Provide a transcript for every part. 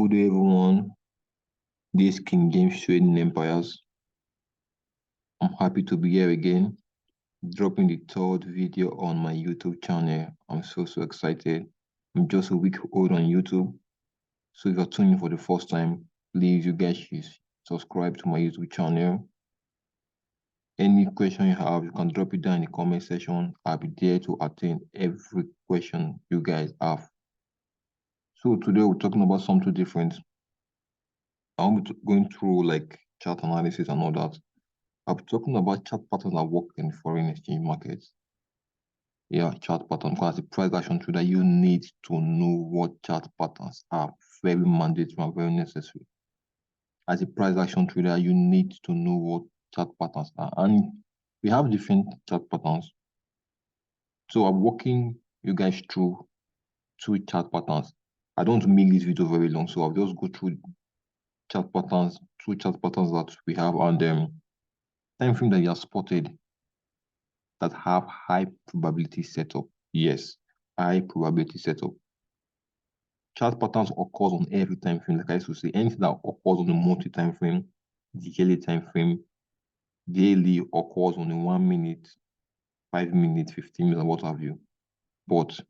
Good day, everyone. This King James Trading Empires. I'm happy to be here again, dropping the third video on my YouTube channel. I'm so excited. I'm just a week old on YouTube. So if you're tuning for the first time, please, you guys should subscribe to my YouTube channel. Any question you have, you can drop it down in the comment section. I'll be there to attend every question you guys have. So today we're talking about something different. I'm going through like chart analysis and all that. I'll be talking about chart patterns that work in foreign exchange markets. Yeah, chart pattern. Because as a price action trader, you need to know what chart patterns are. Very mandatory and very necessary. As a price action trader, you need to know what chart patterns are. And we have different chart patterns. So I'm walking you guys through two chart patterns. I don't want to make this video very long, so I'll just go through chart patterns, two chart patterns that we have, and time frame that you have spotted that have high probability setup. Yes, high probability setup. Chart patterns occurs on every time frame. Like I used to say, anything that occurs on the monthly time frame, the yearly time frame, daily occurs on the 1 minute, 5 minutes, 15 minutes, what have you. But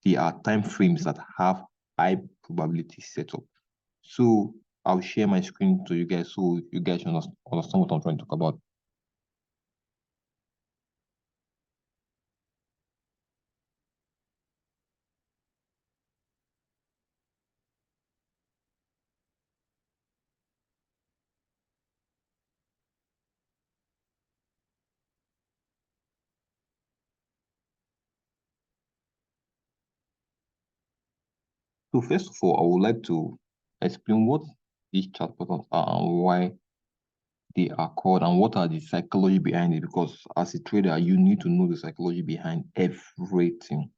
there are time frames that have high probability setup. So I'll share my screen to you guys so you guys understand what I'm trying to talk about. So first of all, I would like to explain what these chart patterns are and why they are called and what are the psychology behind it, because as a trader, you need to know the psychology behind everything.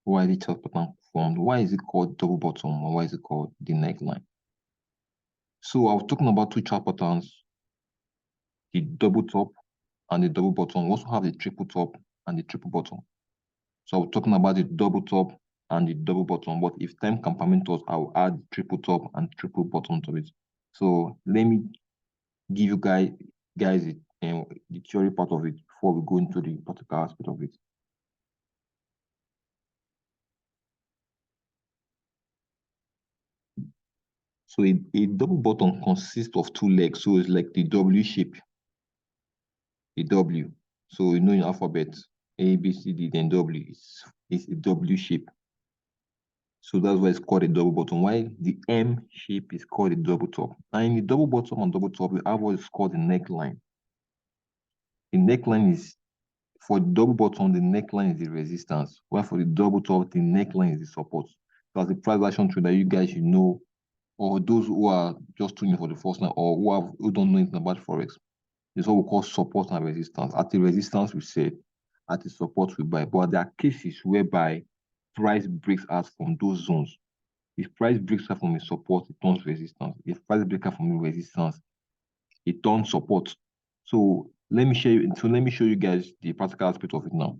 Why is the chart pattern formed? Why is it called double bottom? Or why is it called the neckline? So I was talking about two chart patterns, the double top and the double bottom. We also have the triple top and the triple bottom. So I was talking about the double top and the double bottom, but if time can permit us, I'll add triple top and triple bottom to it. So let me give you guys the theory part of it before we go into the practical aspect of it. So a double bottom consists of two legs. So it's like the W shape, a W. So you know in alphabet, A, B, C, D, then W. It's a W shape. So that's why it's called a double bottom. While the M shape is called a double top. And in the double bottom and double top, we have what is called the neckline. The neckline is, for the double bottom, the neckline is the resistance. While for the double top, the neckline is the support. So as a price action trader, you guys should know, or those who are just tuning for the first time, or who don't know anything about Forex, it's what we call support and resistance. At the resistance, we sell. At the support, we buy. But there are cases whereby price breaks out from those zones. If price breaks out from a support, it turns resistance. If price breaks out from a resistance, it turns support. So let me show you guys the practical aspect of it now.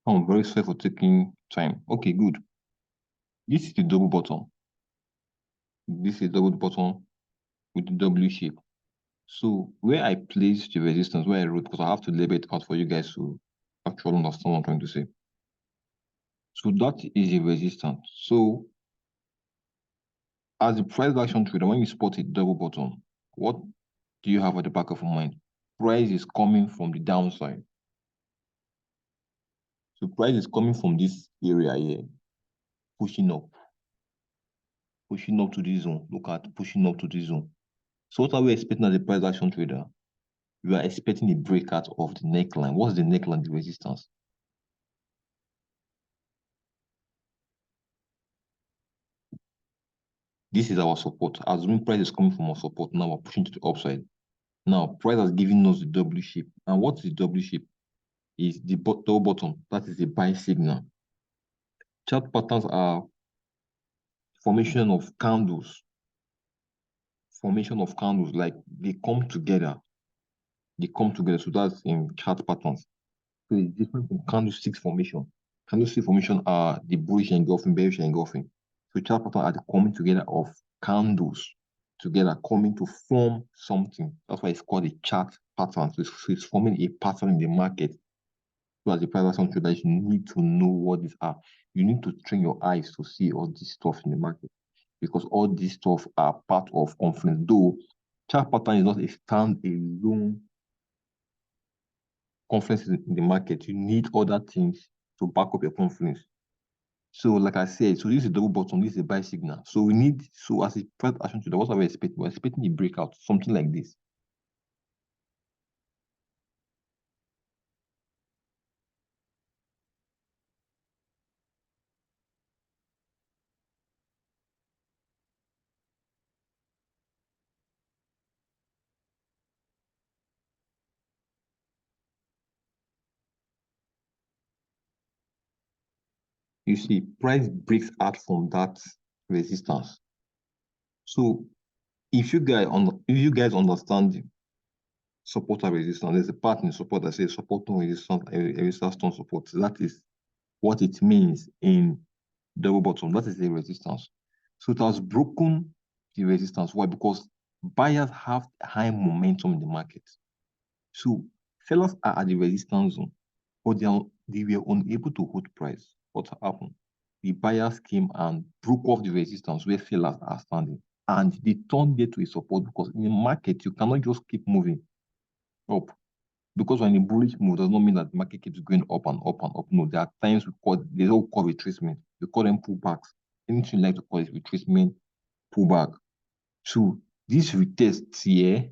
I'm very sorry for taking time. Okay, good. This is the double bottom. This is double bottom with the W shape. So where I placed the resistance, where I wrote, because I have to label it out for you guys to actually understand what I'm trying to say. So that is a resistance. So as a price action trader, when you spot a double bottom, what do you have at the back of your mind? Price is coming from the downside. So price is coming from this area here, pushing up to this zone. Look at pushing up to this zone. So what are we expecting as a price action trader? We are expecting a breakout of the neckline. What's the neckline? The resistance. This is our support. Assuming price is coming from our support, now we're pushing to the upside. Now, price has given us the W shape. And what is the W shape? Is the double bottom. That is the buy signal. Chart patterns are formation of candles. Formation of candles, like they come together. They come together. So that's in chart patterns. So it's different from candlestick formation. Candlestick formation are the bullish engulfing, bearish engulfing. So chart pattern are the coming together of candles together, coming to form something. That's why it's called a chart pattern. So it's forming a pattern in the market. So as a private action trader, you need to know what these are. You need to train your eyes to see all this stuff in the market, because all this stuff are part of confluence. Though chart pattern is not a stand-alone confluence in the market, you need other things to back up your confluence. So, like I said, so this is a double bottom, this is a buy signal. So we need, so as a private action trader, what are we expecting? We're expecting a breakout, something like this. You see, price breaks out from that resistance. So if you guys understand support and resistance, there's a part in support that says support and resistance, a resistance turn support. That is what it means in double bottom. That is the resistance. So it has broken the resistance. Why? Because buyers have high momentum in the market. So sellers are at the resistance zone, but they were unable to hold price. What happened? The buyers came and broke off the resistance where sellers are standing, and they turned there to a support, because in the market you cannot just keep moving up. Because when a bullish move does not mean that the market keeps going up and up and up. No, there are times they don't call retracement. We call them pullbacks. Anything you like to call it retracement, pullback. So this retest here,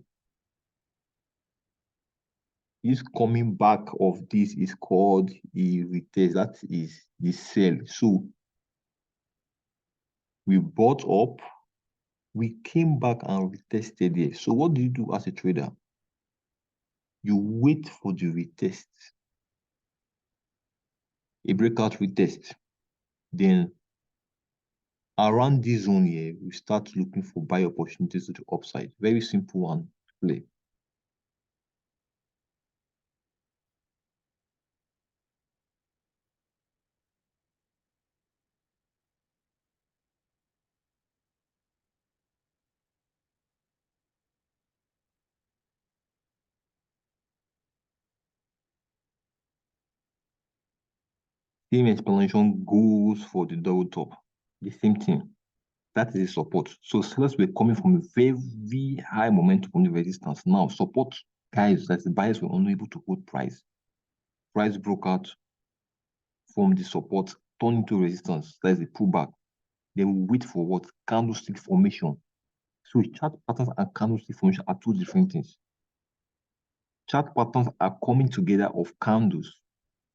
this coming back of this is called a retest. That is the sell. So we bought up, we came back and retested it. So what do you do as a trader? You wait for the retest, a breakout retest. Then around this zone here, we start looking for buy opportunities to the upside. Very simple one play. Same explanation goes for the double top. The same thing. That is the support. So sellers were coming from a very high momentum from the resistance. Now support guys, that the buyers were unable to hold price. Price broke out from the support, turned into resistance. That is the pullback. Then we wait for what? Candlestick formation. So chart patterns and candlestick formation are two different things. Chart patterns are coming together of candles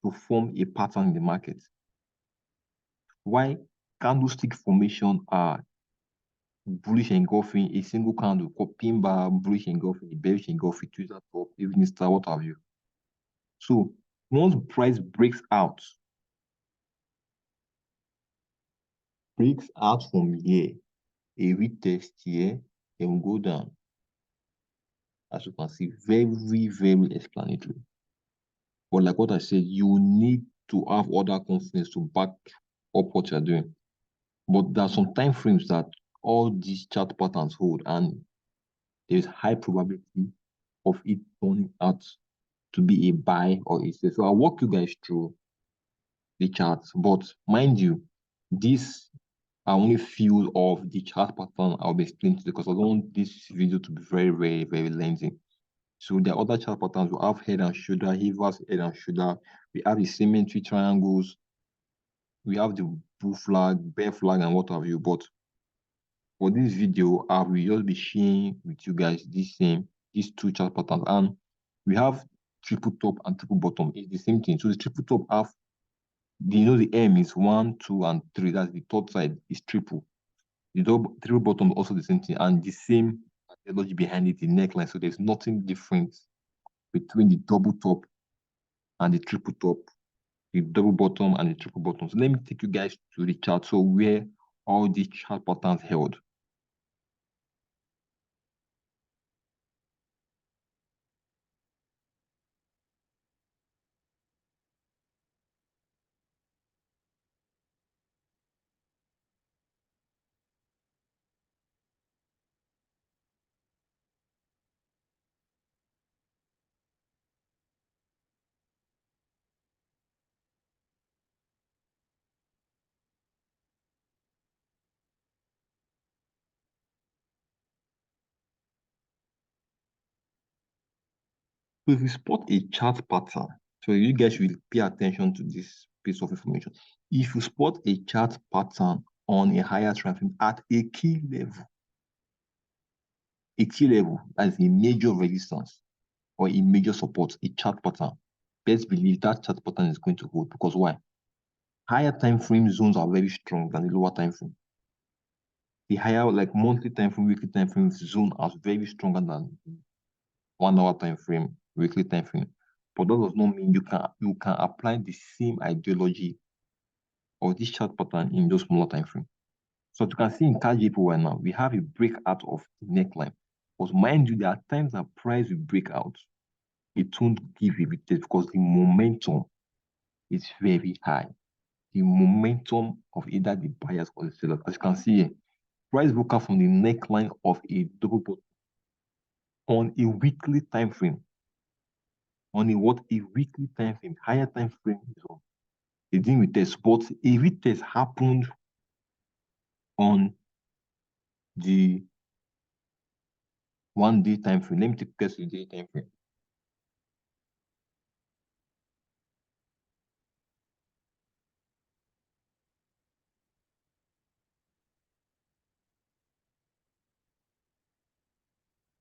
to form a pattern in the market. Why candlestick formation are bullish engulfing, a single candle called pin bar, bullish engulfing, bearish engulfing, Twitter top, evening star, what have you. So once price breaks out from here, a retest here, then will go down. As you can see, very, very explanatory. But like what I said, you need to have other confidence to back up what you're doing. But there are some time frames that all these chart patterns hold, and there's high probability of it turning out to be a buy or a sell. So I'll walk you guys through the charts, but mind you, these are only few of the chart pattern I'll be explaining to you because I don't want this video to be very, very, very lengthy. So the other chart patterns, we have head and shoulder, reverse head and shoulder. We have the symmetry triangles. We have the bull flag, bear flag, and what have you. But for this video, I will just be sharing with you guys these two chart patterns. And we have triple top and triple bottom. It's the same thing. So the triple top have, the M is 1, 2, and 3. That's the third side is triple. The triple bottom also the same thing, and the same ideology behind it, the neckline. So there's nothing different between the double top and the triple top, the double bottom and the triple bottom. So let me take you guys to the chart. So where all these chart patterns held. So if you spot a chart pattern, so you guys will pay attention to this piece of information. If you spot a chart pattern on a higher time frame at a key level, that is a major resistance or a major support, a chart pattern, best believe that chart pattern is going to hold. Because why? Higher time frame zones are very strong than the lower time frame. The higher, like monthly time frame, weekly time frame zone are very stronger than 1 hour time frame, weekly time frame. But that does not mean you can apply the same ideology or this chart pattern in those smaller time frame. So you can see in KJP right now, we have a breakout of the neckline. But mind you, there are times that price will break out. It won't give a retest because the momentum is very high. The momentum of either the buyers or the sellers. As you can see here, price broke out from the neckline of a double bottom on a weekly time frame. On a what? A weekly time frame, higher time frame zone. It didn't retest, but a retest happened on the 1 day time frame. Let me take guess the day time frame.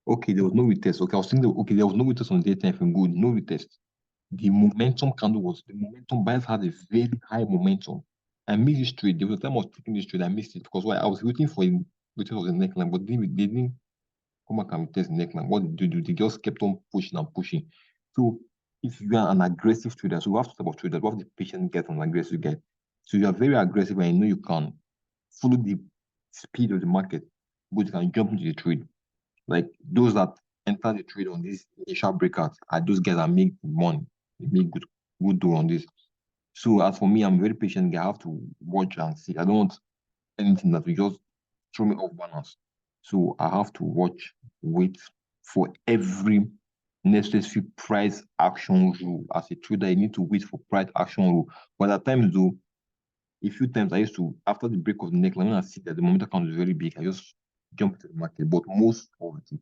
Okay, there was no retest. Okay, I was thinking, okay, there was no retest on the day time frame. Good, no retest. The momentum candle was the momentum. Buyers had a very high momentum. I missed this trade. There was a time I was taking this trade. I missed it because why? I was waiting for a retest of the neckline, but they didn't come back and retest the neckline. What did they do? They just kept on pushing and pushing. So if you are an aggressive trader, so we have two types of traders. We have the patient get and aggressive get. So you are very aggressive and you know you can follow the speed of the market, but you can jump into the trade. Like those that enter the trade on this initial breakout are those guys that make money, they make good dough on this. So as for me, I'm very patient. I have to watch and see. I don't want anything that will just throw me off balance. So I have to watch, wait for every necessary price action rule. As a trader, you need to wait for price action rule. But at times though, a few times I used to, after the break of the neckline, when I see that the momentum count is very big, I just jump to the market. But most of the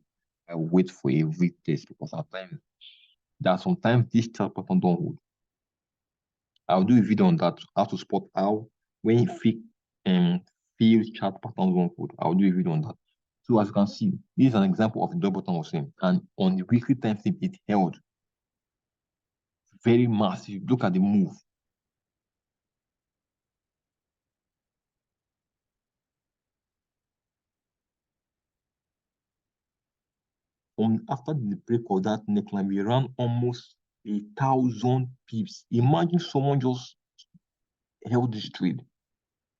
I wait for a retest because at times there are sometimes this chart pattern don't hold. I'll do a video on that, how to spot how when failed chart patterns won't hold. I'll do a video on that. So as you can see, this is an example of the double bottom was saying, and on the weekly time frame, it held very massive. Look at the move. After the break of that neckline, we ran almost 1,000 pips. Imagine someone just held this trade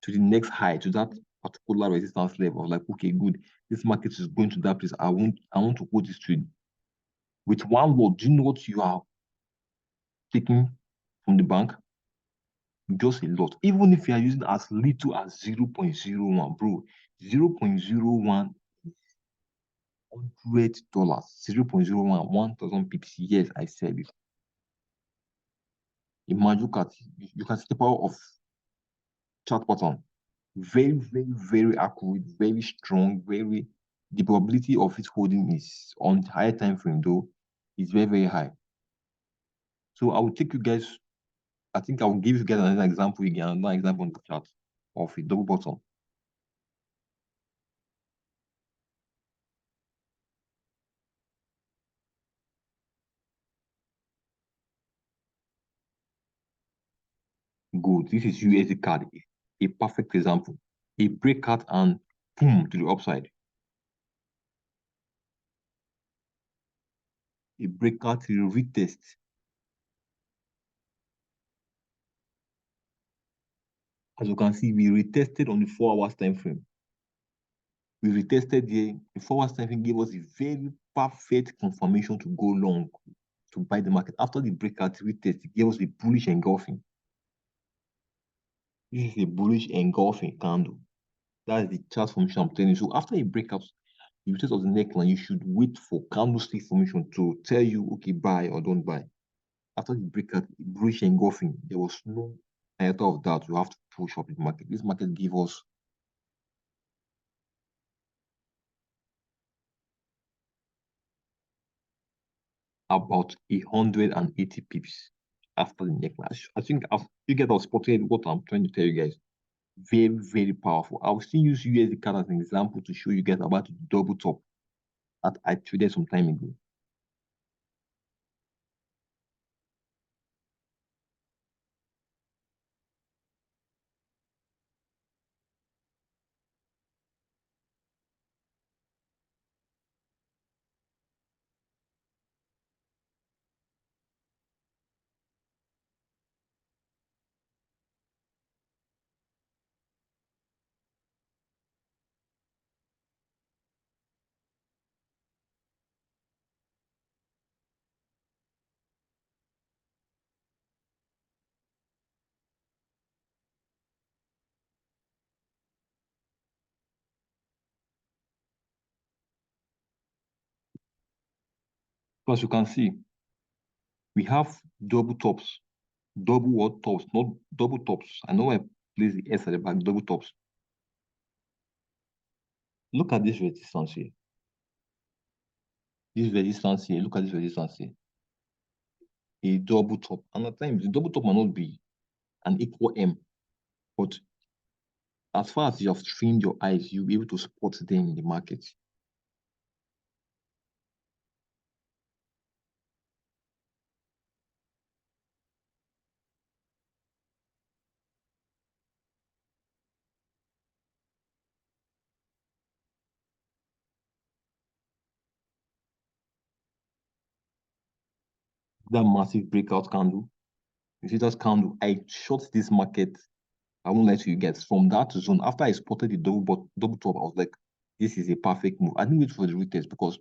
to the next high, to that particular resistance level. Like, okay, good. This market is going to that place. I want to hold this trade. With one word, do you know what you are taking from the bank? just a lot. Even if you are using as little as 0.01, bro, 0.01 $100, 0.01, 1,000 pips. Yes, I said it. Imagine, look at you can see the power of chart pattern. Very, very, very accurate, very strong, very the probability of it holding is on higher time frame though is very, very high. So I will take you guys, I think I will give you guys another example again, another example on the chart of a double bottom. Good. This is USD card, a perfect example. A breakout and boom to the upside. A breakout to the retest. As you can see, we retested on the 4 hours time frame. We retested there. The 4 hours time frame gave us a very perfect confirmation to go long, to buy the market. After the breakout retest, it gave us the bullish engulfing. This is a bullish engulfing candle. That is the chart formation I'm telling you. So after a breakout, the retest of the neckline, you should wait for candlestick formation to tell you, okay, buy or don't buy. After the breakout, bullish engulfing, there was no iota of doubt. You have to push up the market. This market gave us about 180 pips after the neckline. I think you get have spotted what I'm trying to tell you guys. Very, very powerful. I'll still use USD card as an example to show you guys about the double top that I traded some time ago. So as you can see, we have double tops, double what tops, not double tops. I know I place the S at the back, double tops. Look at this resistance here. This resistance here, look at this resistance here. A double top. And at times, the double top might not be an equal M, but as far as you have trained your eyes, you'll be able to spot them in the market. That massive breakout candle, you see that candle, I shot this market. I won't lie to you guys. From that zone, after I spotted the double top, I was like, this is a perfect move. I didn't wait for the retest because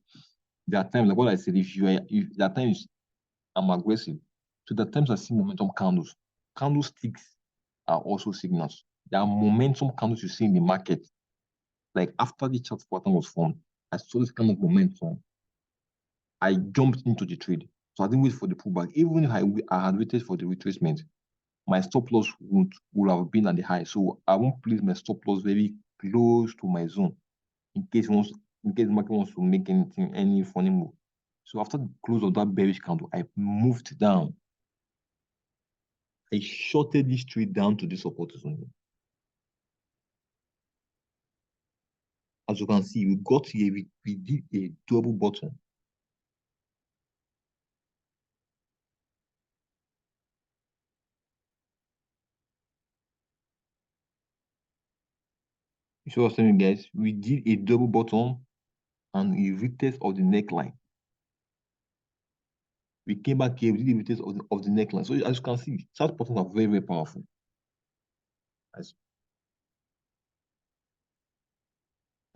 there are times, like what I said, if there are times I'm aggressive. So there are times I see momentum candles. Candlesticks are also signals. There are momentum candles you see in the market. Like after the chart pattern was formed, I saw this kind of momentum. I jumped into the trade. So I didn't wait for the pullback. Even if I had waited for the retracement, my stop loss would have been at the high. So I won't place my stop loss very close to my zone in case the market wants to make any funny move. So after the close of that bearish candle, I moved down. I shorted this trade down to the support zone. As you can see, we got here, we did a double bottom. You see what I'm saying, guys? We did a double bottom and a retest of the neckline. We came back here, we did a retest of the neckline. So as you can see, chart patterns are very, very powerful.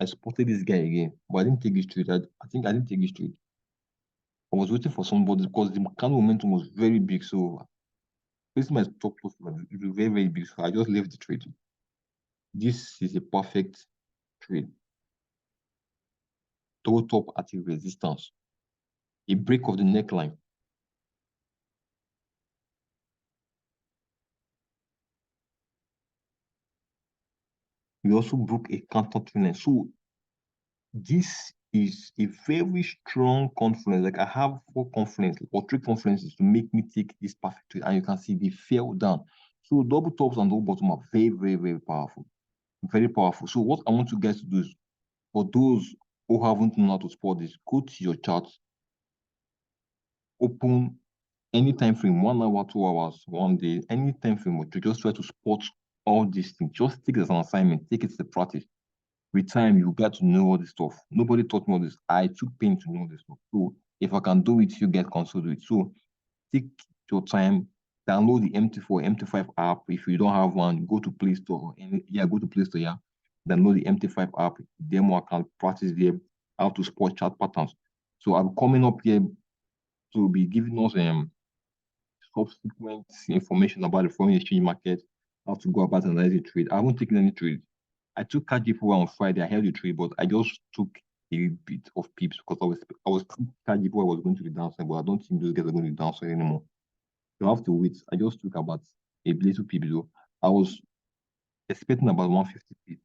I spotted this guy again, but I didn't take this trade. I think I didn't take this trade. I was waiting for somebody because the candle momentum was very big. So This is my top loss. It was very, very big. So I just left the trade. This is a perfect trade. Double top at a resistance. A break of the neckline. We also broke a counter trend line. So this is a very strong confluence. Like I have 4 confluences or 3 confluences to make me take this perfect trade. And you can see they fell down. So double tops and double bottom are very, very, very powerful. Very powerful. So what I want you guys to do is, for those who haven't known how to spot this, go to your chart, open any time frame, 1 hour, 2 hours, 1 day, any time frame, to just try to spot all these things. Just take it as an assignment, take it as a practice. With time, you got to know all this stuff. Nobody taught me all this. I took pain to know this stuff. So if I can do it, you get console do it. So take your time, download the MT4, MT5 app. If you don't have one, go to Play Store. Go to Play Store, yeah. Download the MT5 app, demo account, practice there, how to spot chart patterns. So I'm coming up here to be giving us subsequent information about the foreign exchange market, how to go about analyzing trade. I haven't taken any trade. I took CAD-GPY on Friday. I held the trade, but I just took a bit of pips because I was CAD-GPY was going to the downside, but I don't think those guys are going to the downside anymore. You have to wait. I just took about a little pips though. I was expecting about 150 pips,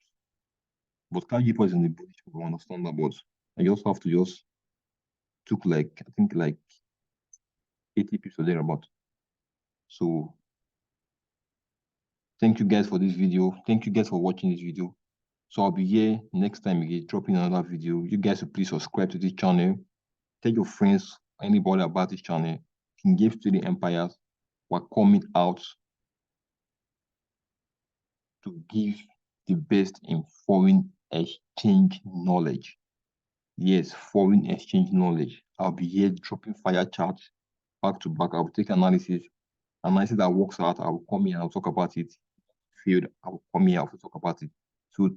but CAD-GPY is in the bullish for one standard, but I just have to just took like I think like 80 pips or thereabout. So thank you guys for this video. Thank you guys for watching this video. So I'll be here next time again, dropping another video. You guys will please subscribe to this channel. Tell your friends, anybody about this channel. King Games Trading Empires. We're coming out to give the best in foreign exchange knowledge. Yes, foreign exchange knowledge. I'll be here dropping fire charts back to back. I'll take analysis that works out. I will come here and I'll talk about it. Field, I will come here, I'll talk about it. So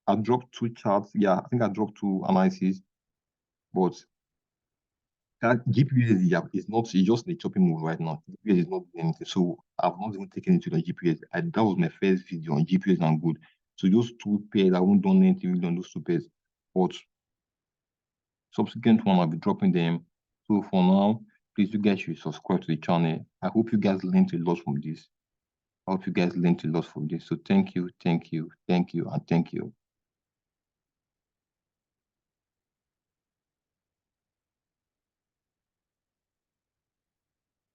I dropped 2 charts. Yeah, I think I dropped 2 analyses, but that GPS is not, it's just a chopping move right now. GPS is not doing anything. So I've not even taken into the GPS. That was my first video on GPS and good. So those 2 pairs, I won't do anything really on those 2 pairs. But subsequent one, I'll be dropping them. So for now, please, you guys should subscribe to the channel. I hope you guys learned a lot from this. I hope you guys learned a lot from this. So thank you, and thank you.